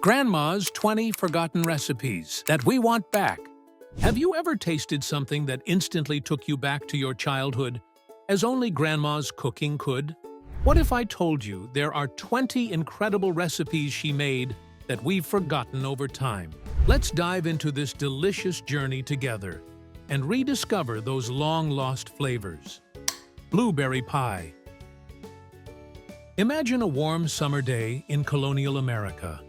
Grandma's 20 forgotten recipes that we want back. Have you ever tasted something that instantly took you back to your childhood, as only Grandma's cooking could? What if I told you there are 20 incredible recipes she made that we've forgotten over time? Let's dive into this delicious journey together and rediscover those long-lost flavors. Blueberry pie. Imagine a warm summer day in colonial America,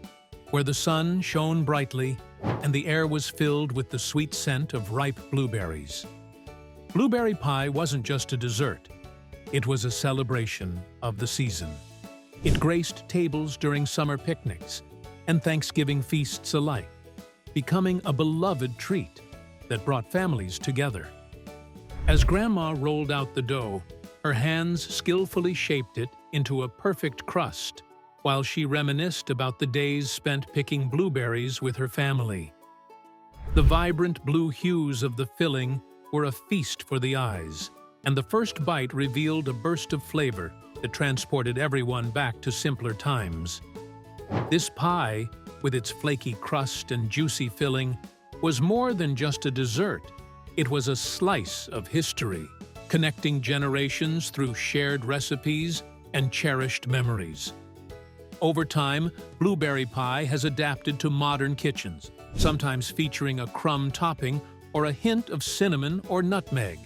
where the sun shone brightly and the air was filled with the sweet scent of ripe blueberries. Blueberry pie wasn't just a dessert. It was a celebration of the season. It graced tables during summer picnics and Thanksgiving feasts alike, becoming a beloved treat that brought families together. As Grandma rolled out the dough, her hands skillfully shaped it into a perfect crust, while she reminisced about the days spent picking blueberries with her family. The vibrant blue hues of the filling were a feast for the eyes, and the first bite revealed a burst of flavor that transported everyone back to simpler times. This pie, with its flaky crust and juicy filling, was more than just a dessert. It was a slice of history, connecting generations through shared recipes and cherished memories. Over time, blueberry pie has adapted to modern kitchens, sometimes featuring a crumb topping or a hint of cinnamon or nutmeg.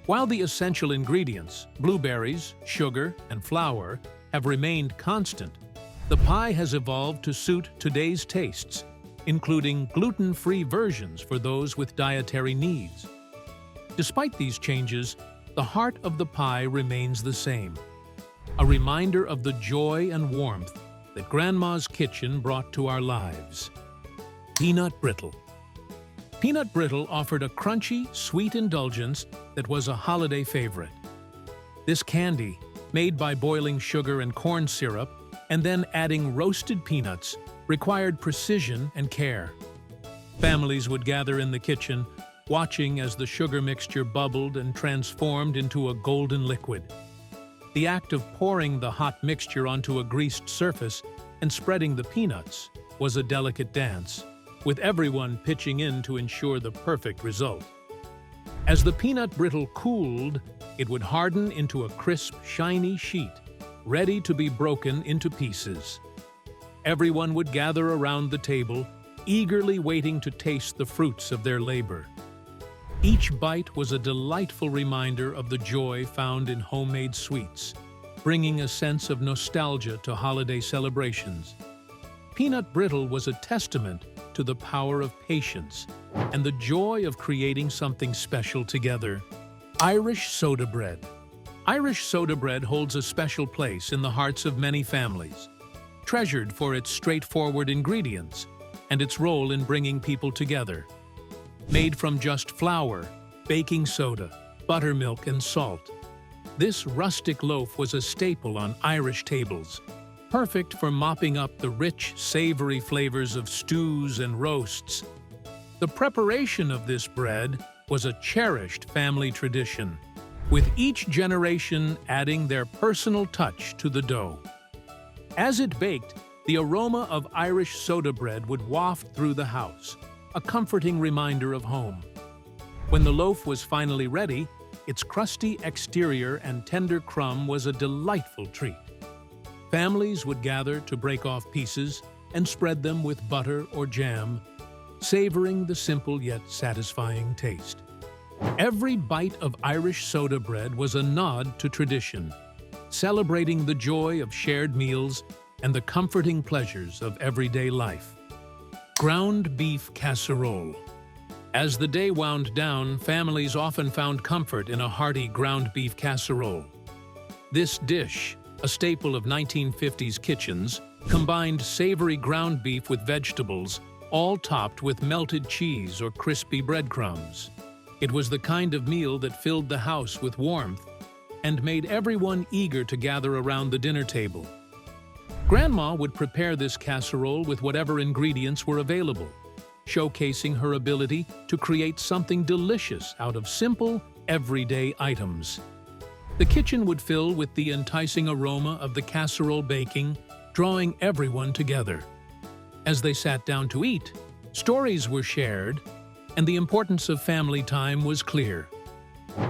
While the essential ingredients, blueberries, sugar, and flour, have remained constant, the pie has evolved to suit today's tastes, including gluten-free versions for those with dietary needs. Despite these changes, the heart of the pie remains the same, a reminder of the joy and warmth that Grandma's kitchen brought to our lives. Peanut brittle. Peanut brittle offered a crunchy, sweet indulgence that was a holiday favorite. This candy, made by boiling sugar and corn syrup and then adding roasted peanuts, required precision and care. Families would gather in the kitchen, watching as the sugar mixture bubbled and transformed into a golden liquid. The act of pouring the hot mixture onto a greased surface and spreading the peanuts was a delicate dance, with everyone pitching in to ensure the perfect result. As the peanut brittle cooled, it would harden into a crisp, shiny sheet, ready to be broken into pieces. Everyone would gather around the table, eagerly waiting to taste the fruits of their labor. Each bite was a delightful reminder of the joy found in homemade sweets, bringing a sense of nostalgia to holiday celebrations. Peanut brittle was a testament to the power of patience and the joy of creating something special together. Irish soda bread. Irish soda bread holds a special place in the hearts of many families, treasured for its straightforward ingredients and its role in bringing people together. Made from just flour, baking soda, buttermilk, and salt, this rustic loaf was a staple on Irish tables, perfect for mopping up the rich, savory flavors of stews and roasts. The preparation of this bread was a cherished family tradition, with each generation adding their personal touch to the dough. As it baked, the aroma of Irish soda bread would waft through the house, a comforting reminder of home. When the loaf was finally ready, its crusty exterior and tender crumb was a delightful treat. Families would gather to break off pieces and spread them with butter or jam, savoring the simple yet satisfying taste. Every bite of Irish soda bread was a nod to tradition, celebrating the joy of shared meals and the comforting pleasures of everyday life. Ground beef casserole. As the day wound down, families often found comfort in a hearty ground beef casserole. This dish, a staple of 1950s kitchens, combined savory ground beef with vegetables, all topped with melted cheese or crispy breadcrumbs. It was the kind of meal that filled the house with warmth and made everyone eager to gather around the dinner table. Grandma would prepare this casserole with whatever ingredients were available, showcasing her ability to create something delicious out of simple, everyday items. The kitchen would fill with the enticing aroma of the casserole baking, drawing everyone together. As they sat down to eat, stories were shared, and the importance of family time was clear.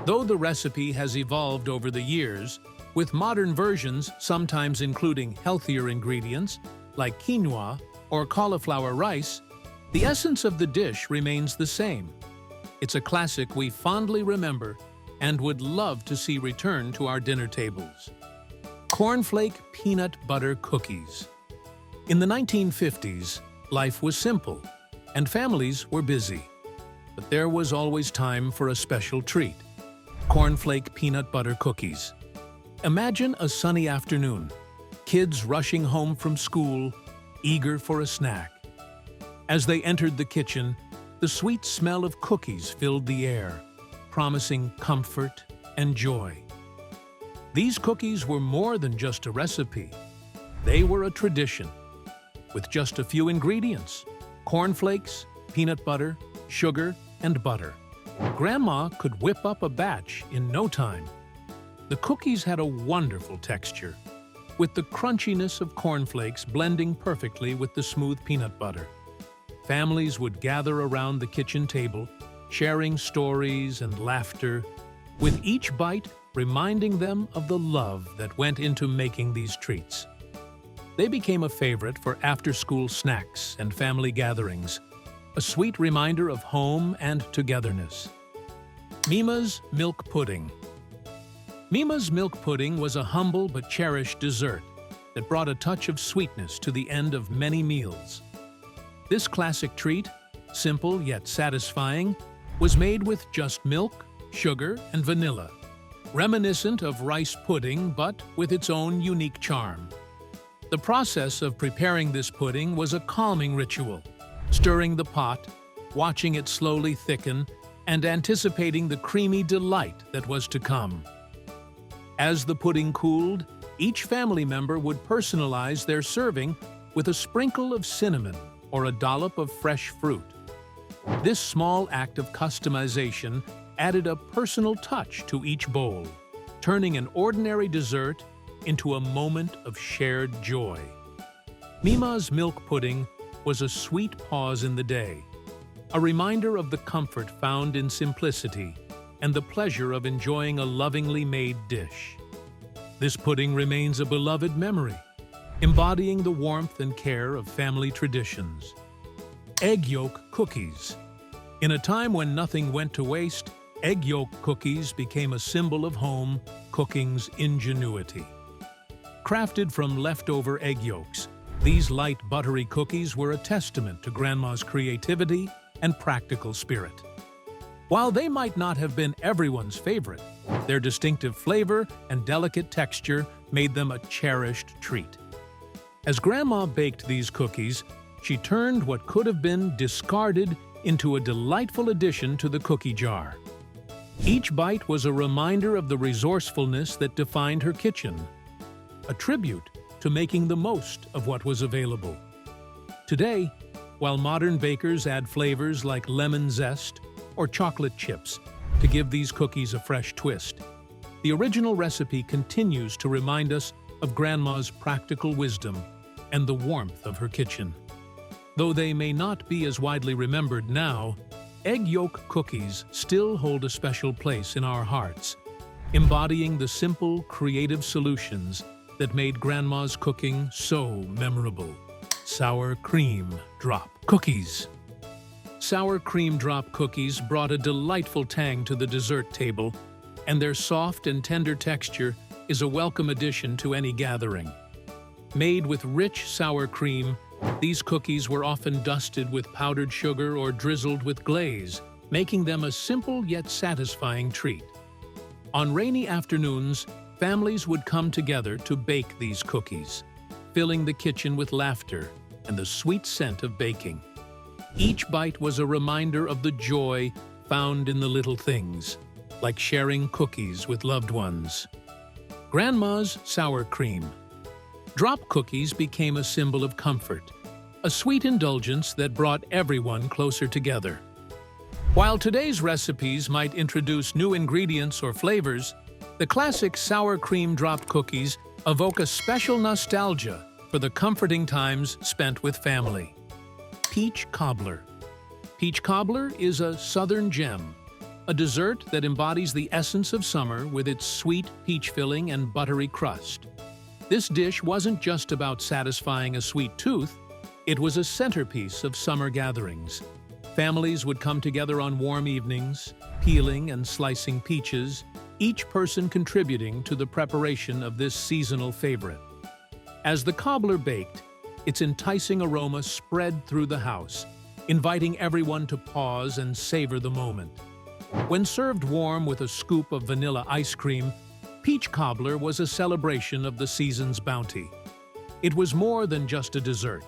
Though the recipe has evolved over the years, with modern versions sometimes including healthier ingredients like quinoa or cauliflower rice, the essence of the dish remains the same. It's a classic we fondly remember and would love to see return to our dinner tables. Cornflake peanut butter cookies. In the 1950s, life was simple, and families were busy. But there was always time for a special treat: cornflake peanut butter cookies. Imagine a sunny afternoon, kids rushing home from school, eager for a snack. As they entered the kitchen, the sweet smell of cookies filled the air, promising comfort and joy. These cookies were more than just a recipe. They were a tradition. With just a few ingredients: cornflakes, peanut butter, sugar, and butter. Grandma could whip up a batch in no time. The cookies had a wonderful texture, with the crunchiness of cornflakes blending perfectly with the smooth peanut butter. Families would gather around the kitchen table, sharing stories and laughter, with each bite reminding them of the love that went into making these treats. They became a favorite for after-school snacks and family gatherings, a sweet reminder of home and togetherness. Mima's Milk Pudding. Mima's Milk Pudding was a humble but cherished dessert that brought a touch of sweetness to the end of many meals. This classic treat, simple yet satisfying, was made with just milk, sugar, and vanilla, reminiscent of rice pudding but with its own unique charm. The process of preparing this pudding was a calming ritual, stirring the pot, watching it slowly thicken, and anticipating the creamy delight that was to come. As the pudding cooled, each family member would personalize their serving with a sprinkle of cinnamon or a dollop of fresh fruit. This small act of customization added a personal touch to each bowl, turning an ordinary dessert into a moment of shared joy. Mima's Milk Pudding was a sweet pause in the day, a reminder of the comfort found in simplicity and the pleasure of enjoying a lovingly made dish. This pudding remains a beloved memory, embodying the warmth and care of family traditions. Egg Yolk Cookies. In a time when nothing went to waste, egg yolk cookies became a symbol of home cooking's ingenuity. Crafted from leftover egg yolks, these light, buttery cookies were a testament to Grandma's creativity and practical spirit. While they might not have been everyone's favorite, their distinctive flavor and delicate texture made them a cherished treat. As Grandma baked these cookies, she turned what could have been discarded into a delightful addition to the cookie jar. Each bite was a reminder of the resourcefulness that defined her kitchen, a tribute to making the most of what was available. Today, while modern bakers add flavors like lemon zest or chocolate chips to give these cookies a fresh twist, the original recipe continues to remind us of Grandma's practical wisdom and the warmth of her kitchen. Though they may not be as widely remembered now, egg yolk cookies still hold a special place in our hearts, embodying the simple, creative solutions that made Grandma's cooking so memorable. Sour Cream Drop Cookies. Sour cream drop cookies brought a delightful tang to the dessert table, and their soft and tender texture is a welcome addition to any gathering. Made with rich sour cream, these cookies were often dusted with powdered sugar or drizzled with glaze, making them a simple yet satisfying treat. On rainy afternoons, families would come together to bake these cookies, filling the kitchen with laughter and the sweet scent of baking. Each bite was a reminder of the joy found in the little things, like sharing cookies with loved ones. Grandma's Sour Cream. Drop cookies became a symbol of comfort, a sweet indulgence that brought everyone closer together. While today's recipes might introduce new ingredients or flavors, the classic sour cream drop cookies evoke a special nostalgia for the comforting times spent with family. peach cobbler. Peach cobbler is a southern gem, a dessert that embodies the essence of summer with its sweet peach filling and buttery crust. This dish wasn't just about satisfying a sweet tooth, it was a centerpiece of summer gatherings. Families would come together on warm evenings, peeling and slicing peaches, each person contributing to the preparation of this seasonal favorite. As the cobbler baked, its enticing aroma spread through the house, inviting everyone to pause and savor the moment. When served warm with a scoop of vanilla ice cream, peach cobbler was a celebration of the season's bounty. It was more than just a dessert.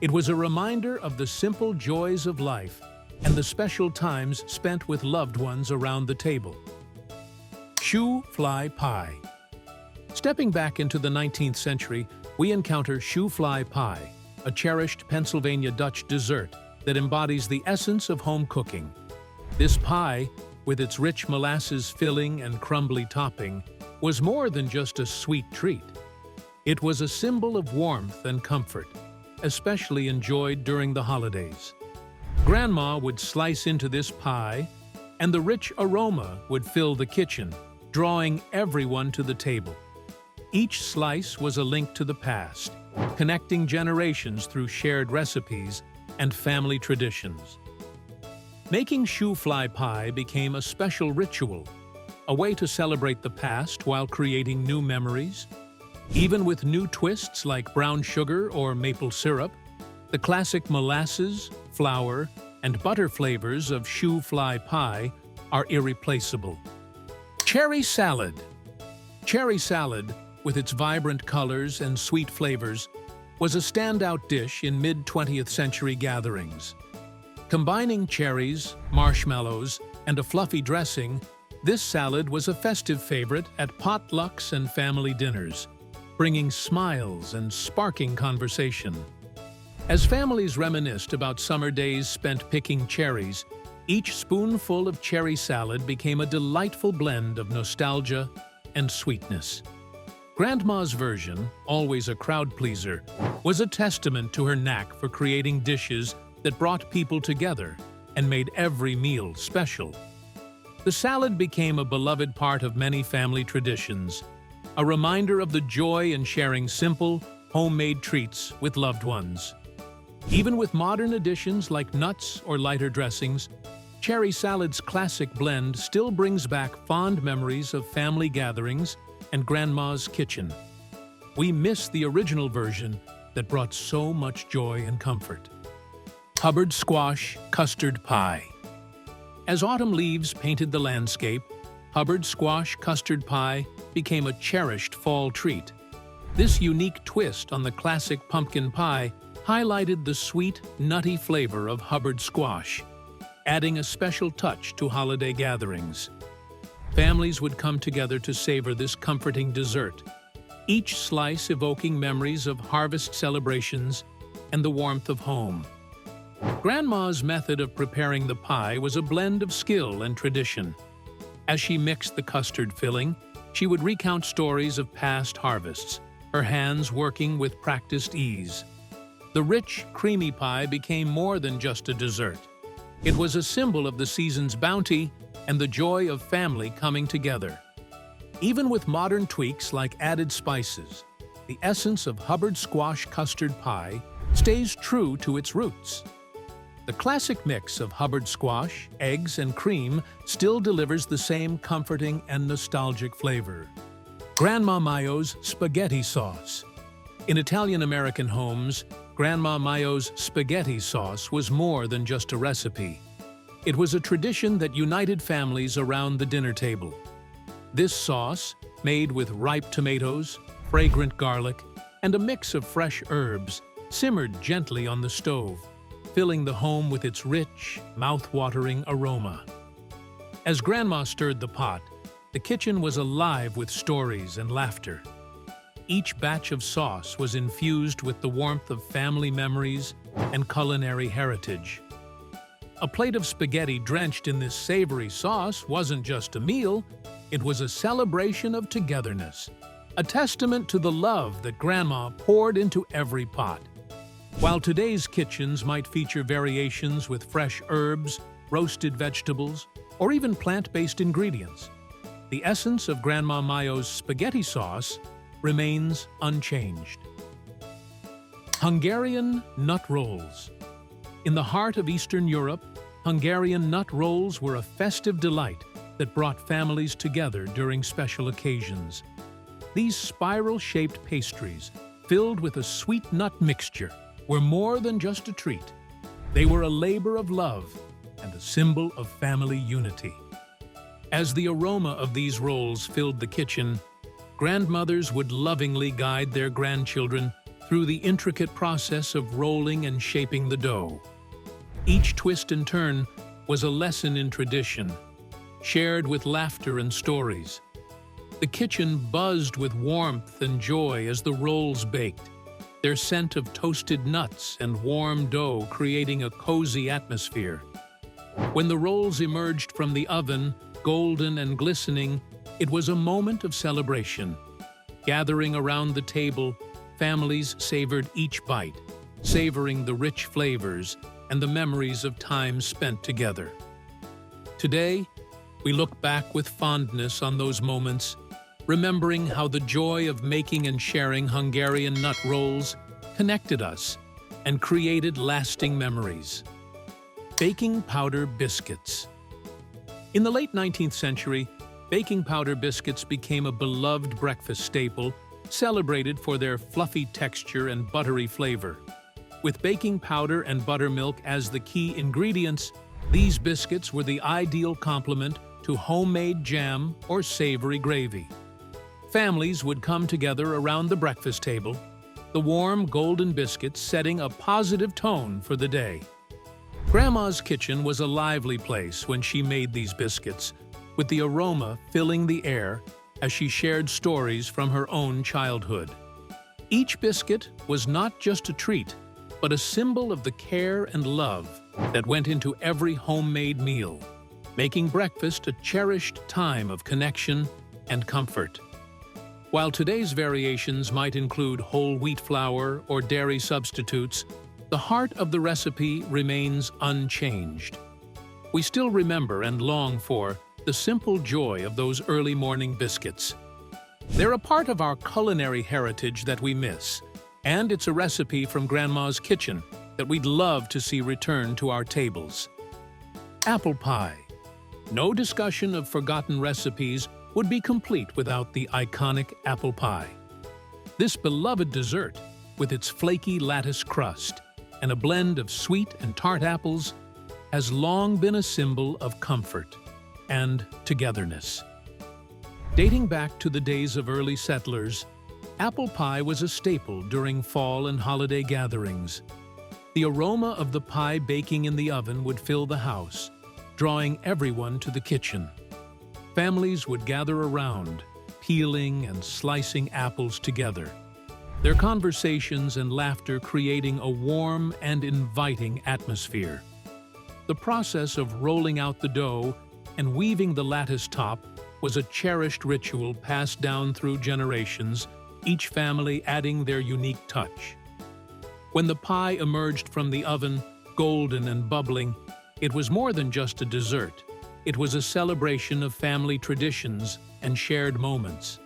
It was a reminder of the simple joys of life and the special times spent with loved ones around the table. Sho Fly Pie. Stepping back into the 19th century, we encounter Sho Fly Pie, a cherished Pennsylvania Dutch dessert that embodies the essence of home cooking. This pie, with its rich molasses filling and crumbly topping, was more than just a sweet treat. It was a symbol of warmth and comfort, especially enjoyed during the holidays. Grandma would slice into this pie, and the rich aroma would fill the kitchen, drawing everyone to the table. Each slice was a link to the past, connecting generations through shared recipes and family traditions. Making Sho Fly Pie became a special ritual, a way to celebrate the past while creating new memories. Even with new twists like brown sugar or maple syrup, the classic molasses, flour, and butter flavors of Sho Fly Pie are irreplaceable. Cherry salad. Cherry salad, with its vibrant colors and sweet flavors, was a standout dish in mid-20th century gatherings. Combining cherries, marshmallows, and a fluffy dressing, this salad was a festive favorite at potlucks and family dinners, bringing smiles and sparking conversation. As families reminisced about summer days spent picking cherries, each spoonful of cherry salad became a delightful blend of nostalgia and sweetness. Grandma's version, always a crowd pleaser, was a testament to her knack for creating dishes that brought people together and made every meal special. The salad became a beloved part of many family traditions, a reminder of the joy in sharing simple, homemade treats with loved ones. Even with modern additions like nuts or lighter dressings, cherry salad's classic blend still brings back fond memories of family gatherings and Grandma's kitchen. We miss the original version that brought so much joy and comfort. Hubbard Squash Custard Pie. As autumn leaves painted the landscape, Hubbard Squash Custard Pie became a cherished fall treat. This unique twist on the classic pumpkin pie highlighted the sweet, nutty flavor of Hubbard squash, adding a special touch to holiday gatherings. Families would come together to savor this comforting dessert, each slice evoking memories of harvest celebrations and the warmth of home. Grandma's method of preparing the pie was a blend of skill and tradition. As she mixed the custard filling, she would recount stories of past harvests, her hands working with practiced ease. The rich, creamy pie became more than just a dessert. It was a symbol of the season's bounty and the joy of family coming together. Even with modern tweaks like added spices, the essence of Hubbard Squash Custard Pie stays true to its roots. The classic mix of Hubbard squash, eggs, and cream still delivers the same comforting and nostalgic flavor. Grandma Mayo's Spaghetti Sauce. In Italian-American homes, Grandma Mayo's spaghetti sauce was more than just a recipe. It was a tradition that united families around the dinner table. This sauce, made with ripe tomatoes, fragrant garlic, and a mix of fresh herbs, simmered gently on the stove, filling the home with its rich, mouth-watering aroma. As Grandma stirred the pot, the kitchen was alive with stories and laughter. Each batch of sauce was infused with the warmth of family memories and culinary heritage. A plate of spaghetti drenched in this savory sauce wasn't just a meal, it was a celebration of togetherness, a testament to the love that Grandma poured into every pot. While today's kitchens might feature variations with fresh herbs, roasted vegetables, or even plant-based ingredients, the essence of Grandma Mayo's spaghetti sauce remains unchanged. Hungarian Nut Rolls. In the heart of Eastern Europe, Hungarian nut rolls were a festive delight that brought families together during special occasions. These spiral-shaped pastries, filled with a sweet nut mixture, were more than just a treat. They were a labor of love and a symbol of family unity. As the aroma of these rolls filled the kitchen, grandmothers would lovingly guide their grandchildren through the intricate process of rolling and shaping the dough. Each twist and turn was a lesson in tradition, shared with laughter and stories. The kitchen buzzed with warmth and joy as the rolls baked, their scent of toasted nuts and warm dough creating a cozy atmosphere. When the rolls emerged from the oven, golden and glistening, it was a moment of celebration. Gathering around the table, families savored each bite, savoring the rich flavors and the memories of time spent together. Today, we look back with fondness on those moments, remembering how the joy of making and sharing Hungarian nut rolls connected us and created lasting memories. Baking powder biscuits. In the late 19th century, baking powder biscuits became a beloved breakfast staple, celebrated for their fluffy texture and buttery flavor. With baking powder and buttermilk as the key ingredients, these biscuits were the ideal complement to homemade jam or savory gravy. Families would come together around the breakfast table, the warm golden biscuits setting a positive tone for the day. Grandma's kitchen was a lively place when she made these biscuits, with the aroma filling the air as she shared stories from her own childhood. Each biscuit was not just a treat, but a symbol of the care and love that went into every homemade meal, making breakfast a cherished time of connection and comfort. While today's variations might include whole wheat flour or dairy substitutes, the heart of the recipe remains unchanged. We still remember and long for the simple joy of those early morning biscuits. They're a part of our culinary heritage that we miss, and it's a recipe from Grandma's kitchen that we'd love to see return to our tables. Apple pie. No discussion of forgotten recipes would be complete without the iconic apple pie. This beloved dessert, with its flaky lattice crust and a blend of sweet and tart apples, has long been a symbol of comfort and togetherness. Dating back to the days of early settlers, apple pie was a staple during fall and holiday gatherings. The aroma of the pie baking in the oven would fill the house, drawing everyone to the kitchen. Families would gather around, peeling and slicing apples together, their conversations and laughter creating a warm and inviting atmosphere. The process of rolling out the dough and weaving the lattice top was a cherished ritual passed down through generations, each family adding their unique touch. When the pie emerged from the oven, golden and bubbling, it was more than just a dessert. It was a celebration of family traditions and shared moments.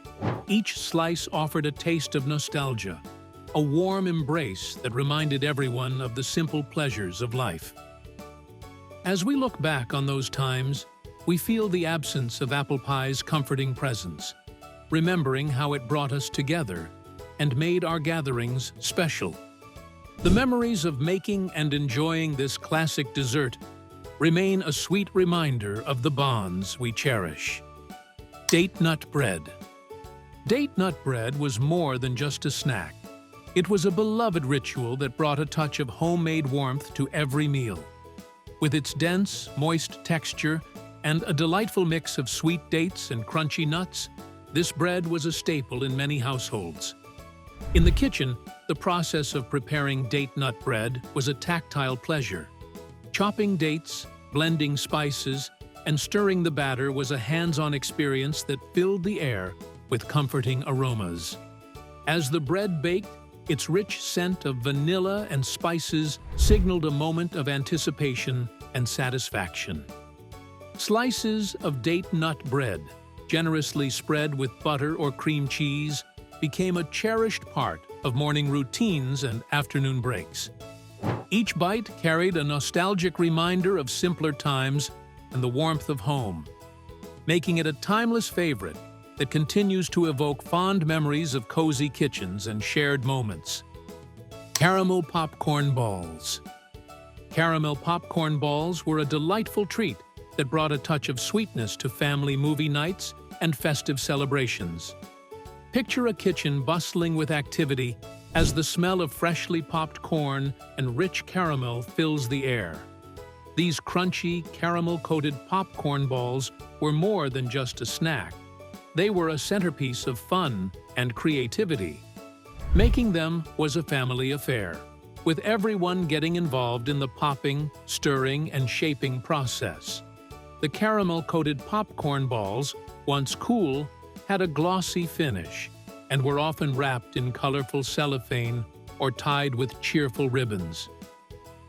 Each slice offered a taste of nostalgia, a warm embrace that reminded everyone of the simple pleasures of life. As we look back on those times, we feel the absence of apple pie's comforting presence, remembering how it brought us together and made our gatherings special. The memories of making and enjoying this classic dessert remain a sweet reminder of the bonds we cherish. Date nut bread. Date nut bread was more than just a snack. It was a beloved ritual that brought a touch of homemade warmth to every meal. With its dense, moist texture and a delightful mix of sweet dates and crunchy nuts, this bread was a staple in many households. In the kitchen, the process of preparing date nut bread was a tactile pleasure. Chopping dates, blending spices, and stirring the batter was a hands-on experience that filled the air with comforting aromas. As the bread baked, Its rich scent of vanilla and spices signaled a moment of anticipation and satisfaction. Slices of date nut bread, generously spread with butter or cream cheese, became a cherished part of morning routines and afternoon breaks. Each bite carried a nostalgic reminder of simpler times and the warmth of home, making it a timeless favorite that continues to evoke fond memories of cozy kitchens and shared moments. Caramel popcorn balls. Caramel popcorn balls were a delightful treat that brought a touch of sweetness to family movie nights and festive celebrations. Picture a kitchen bustling with activity as the smell of freshly popped corn and rich caramel fills the air. These crunchy, caramel-coated popcorn balls were more than just a snack. They were a centerpiece of fun and creativity. Making them was a family affair, with everyone getting involved in the popping, stirring, and shaping process. The caramel-coated popcorn balls, once cool, had a glossy finish and were often wrapped in colorful cellophane or tied with cheerful ribbons.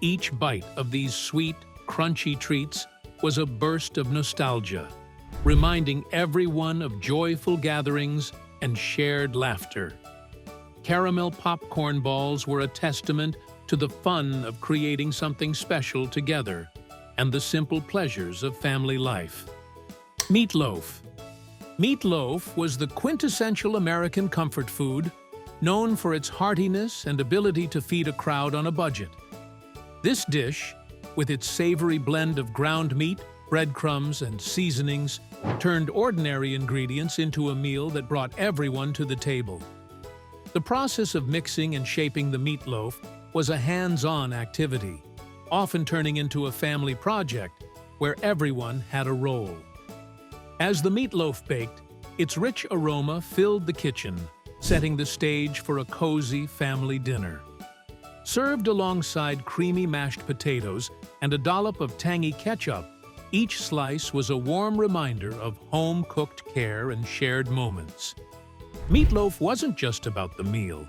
Each bite of these sweet, crunchy treats was a burst of nostalgia, reminding everyone of joyful gatherings and shared laughter. Caramel popcorn balls were a testament to the fun of creating something special together and the simple pleasures of family life. Meatloaf. Meatloaf was the quintessential American comfort food, known for its heartiness and ability to feed a crowd on a budget. This dish, with its savory blend of ground meat, breadcrumbs, and seasonings, turned ordinary ingredients into a meal that brought everyone to the table. The process of mixing and shaping the meatloaf was a hands-on activity, often turning into a family project where everyone had a role. As the meatloaf baked, its rich aroma filled the kitchen, setting the stage for a cozy family dinner. Served alongside creamy mashed potatoes and a dollop of tangy ketchup, each slice was a warm reminder of home-cooked care and shared moments. Meatloaf wasn't just about the meal.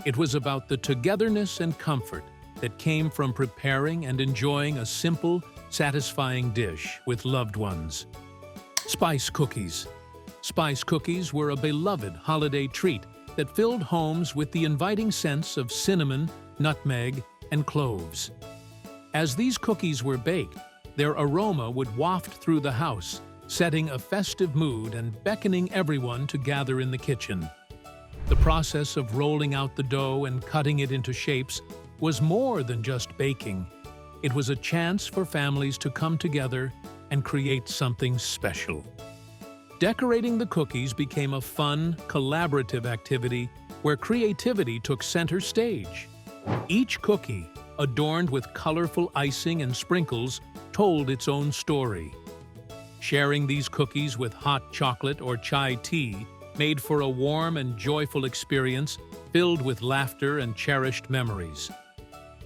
It was about the togetherness and comfort that came from preparing and enjoying a simple, satisfying dish with loved ones. Spice cookies. Spice cookies were a beloved holiday treat that filled homes with the inviting scents of cinnamon, nutmeg, and cloves. As these cookies were baked, their aroma would waft through the house, setting a festive mood and beckoning everyone to gather in the kitchen. The process of rolling out the dough and cutting it into shapes was more than just baking. It was a chance for families to come together and create something special. Decorating the cookies became a fun, collaborative activity where creativity took center stage. Each cookie, adorned with colorful icing and sprinkles, told its own story. Sharing these cookies with hot chocolate or chai tea made for a warm and joyful experience filled with laughter and cherished memories.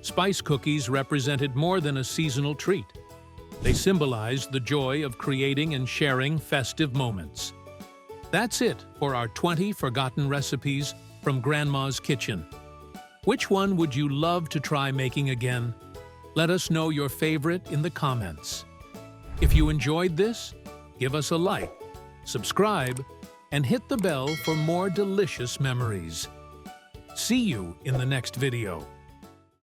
Spice cookies represented more than a seasonal treat. They symbolized the joy of creating and sharing festive moments. That's it for our 20 forgotten recipes from Grandma's Kitchen. Which one would you love to try making again? Let us know your favorite in the comments. If you enjoyed this, give us a like, subscribe, and hit the bell for more delicious memories. See you in the next video.